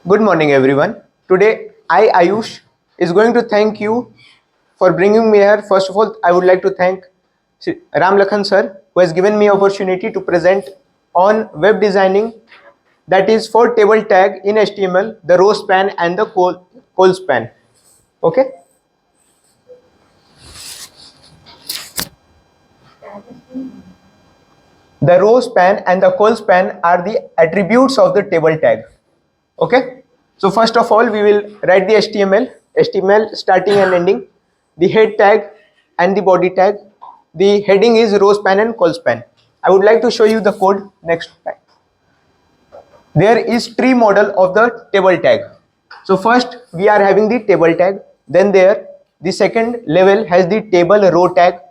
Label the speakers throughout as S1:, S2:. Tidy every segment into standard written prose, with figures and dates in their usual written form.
S1: Good morning, everyone. Today, Ayush, is going to thank you for bringing me here. First of all, I would like to thank Ram Lakhan sir, who has given me opportunity to present on web designing, that is for table tag in HTML, the Rowspan and the Colspan. Okay. The Rowspan and the Colspan are the attributes of the table tag. Okay. So first of all, we will write the HTML starting and ending, the head tag and the body tag. The heading is Rowspan and Colspan. I would like to show you the code next time. There is tree model of the table tag. So first we are having the table tag, then there the second level has the table row tag,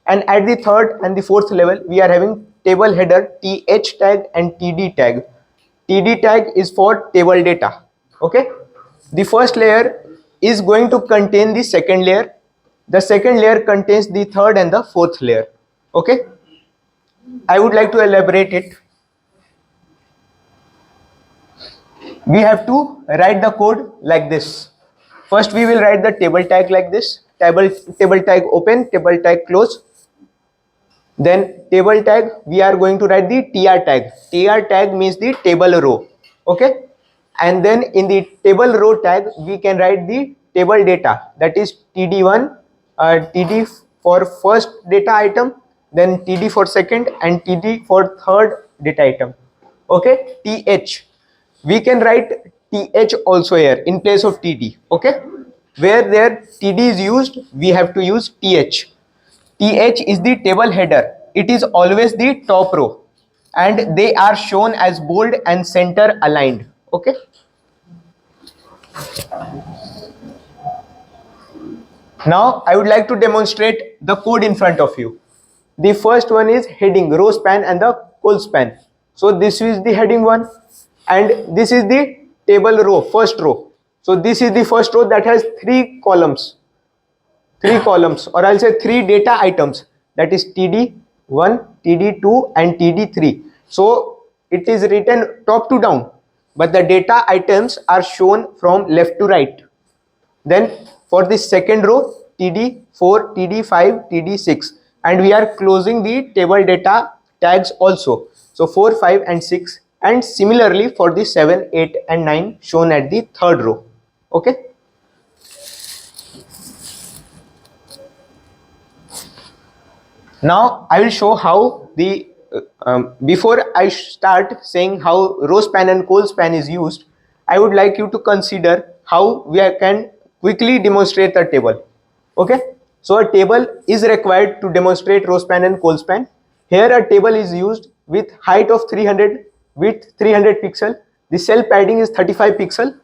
S1: and at the third and the fourth level we are having table header th tag and td tag. TD tag is for table data. Okay. The first layer is going to contain the second layer. The second layer contains the third and the fourth layer. Okay. I would like to elaborate it. We have to write the code like this. First we will write the table tag like this. Table tag open, table tag close. Then table tag, we are going to write the tr tag. Tr tag means the table row. Okay. And then in the table row tag we can write the table data, that is td1, td for first data item, then td for second, and td for third data item. Okay. Th, we can write th also here in place of td. Okay. Where there td is used, we have to use th. Th is the table header. It is always the top row and they are shown as bold and center aligned. Okay. Now I would like to demonstrate the code in front of you. The first one is heading, Rowspan and the Colspan. So this is the heading one and this is the table row, first row. So this is the first row that has three columns, or I'll say three data items, that is td1, td2 and td3. So it is written top to down, but the data items are shown from left to right. Then for the second row, td4, td5, td6, and we are closing the table data tags also. So 4, 5 and 6, and similarly for the 7, 8 and 9 shown at the third row. Okay. Now I will show how the before I start saying how Rowspan and Colspan is used, I would like you to consider how we can quickly demonstrate the table. Okay. So a table is required to demonstrate Rowspan and Colspan. Here a table is used with height of 300, width 300 pixel. The cell padding is 35 pixel.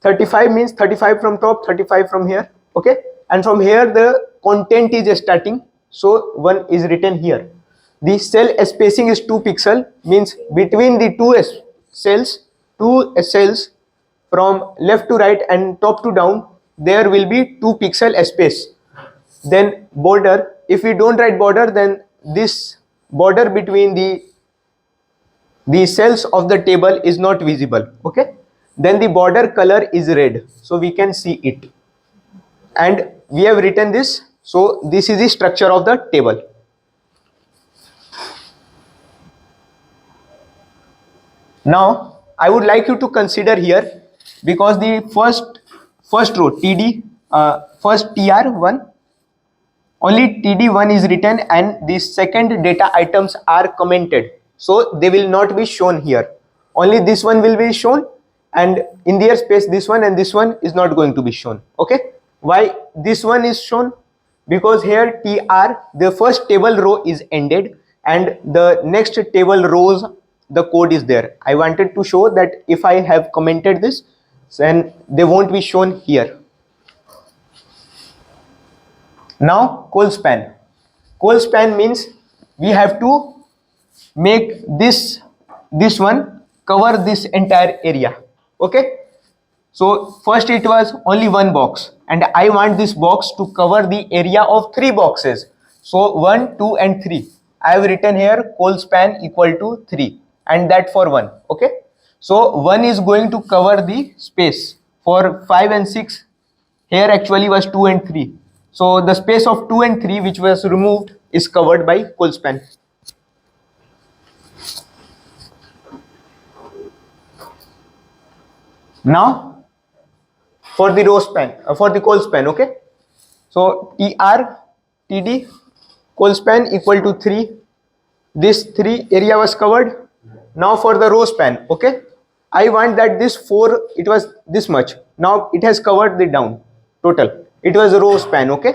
S1: 35 means 35 from top, 35 from here. Okay. And from here the content is starting. So one is written here. The cell spacing is 2 pixel, means between the two cells from left to right and top to down, there will be 2 pixel space. Then border, if we don't write border, then this border between the cells of the table is not visible. Okay. Then the border color is red, so we can see it. And we have written this. So this is the structure of the table. Now I would like you to consider here, because the first row td first tr1, only td1 is written and the second data items are commented, so they will not be shown here. Only this one will be shown, and in their space this one and this one is not going to be shown. Okay. Why this one is shown? Because here tr, the first table row is ended and the next table rows the code is there. I wanted to show that if I have commented this, then they won't be shown here. Now Colspan. Colspan means we have to make this one cover this entire area. Okay. So first it was only one box and I want this box to cover the area of 3 boxes. So 1, 2 and 3. I have written here Colspan equal to 3 and that for 1. Okay. So 1 is going to cover the space. For 5 and 6, here actually was 2 and 3. So the space of 2 and 3 which was removed is covered by Colspan. Now for the Rowspan, for the Colspan, okay. So TR, TD, Colspan equal to 3. This 3 area was covered. Now for the Rowspan, okay. I want that this 4, it was this much. Now it has covered the down total. It was a Rowspan, okay.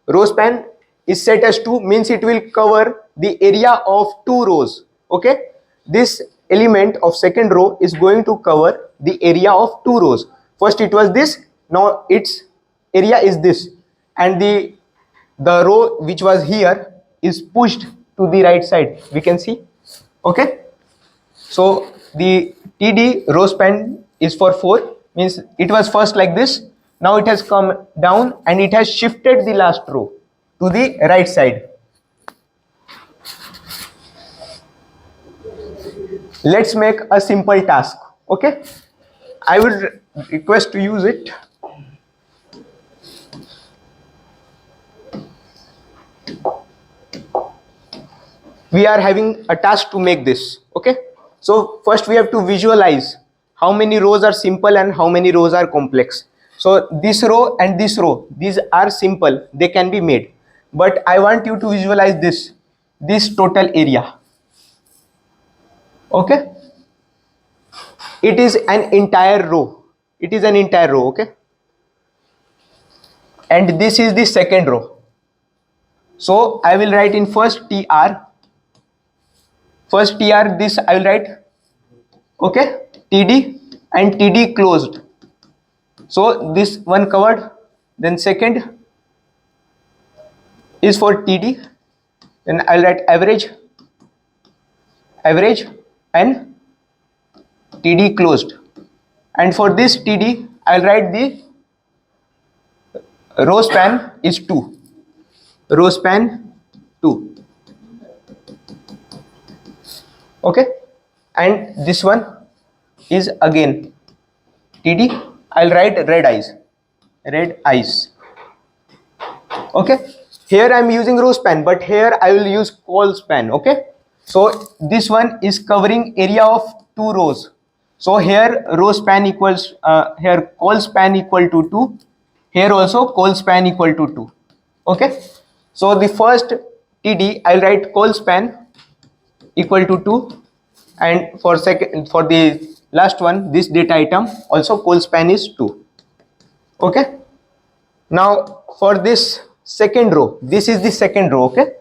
S1: Rowspan is set as 2, means it will cover the area of 2 rows, okay. This element of second row is going to cover the area of 2 rows. First it was this, now its area is this, and the row which was here is pushed to the right side, we can see, okay. So the TD row span is for 4, means it was first like this, now it has come down and it has shifted the last row to the right side. Let's make a simple task, okay. I would request to use it. We are having a task to make this, okay. So first we have to visualize how many rows are simple and how many rows are complex. So this row and this row, these are simple, they can be made, but I want you to visualize this total area, okay. It is an entire row, it is an entire row, okay, and this is the second row. So I will write in first TR, this I will write, okay, TD and TD closed. So this one covered, then second is for TD, then I'll write average and TD closed, and for this TD I'll write the row span is 2, row span 2, okay, and this one is again TD, I'll write red eyes, okay. Here I am using row span, but here I will use Colspan, okay. So this one is covering area of 2 rows. So here row span equals, here Colspan equal to 2, here also Colspan equal to 2, okay. So the first TD I'll write Colspan equal to 2, and for the last one, this data item also Colspan is 2, okay. Now for this second row, this is the second row, okay.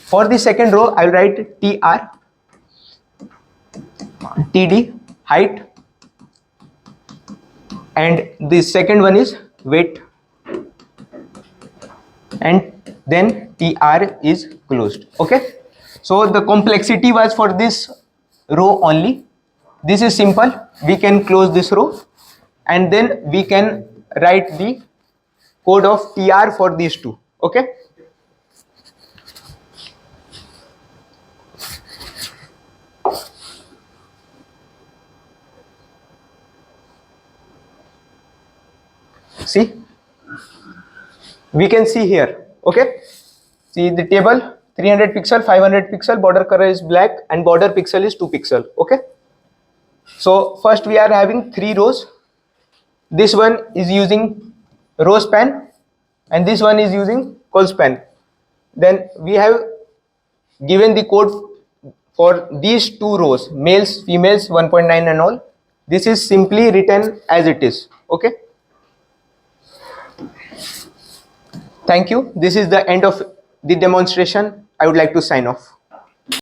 S1: For the second row I will write TR, TD height, and the second one is weight, and then TR is closed, okay. So the complexity was for this row only. This is simple, we can close this row and then we can write the code of TR for these two, okay. See, we can see here, okay. See the table, 300 pixel, 500 pixel, border color is black and border pixel is 2 pixel, okay. So first we are having 3 rows. This one is using Rowspan and this one is using Colspan. Then we have given the code for these 2 rows, males, females, 1.9 and all. This is simply written as it is, okay. Thank you. This is the end of the demonstration. I would like to sign off.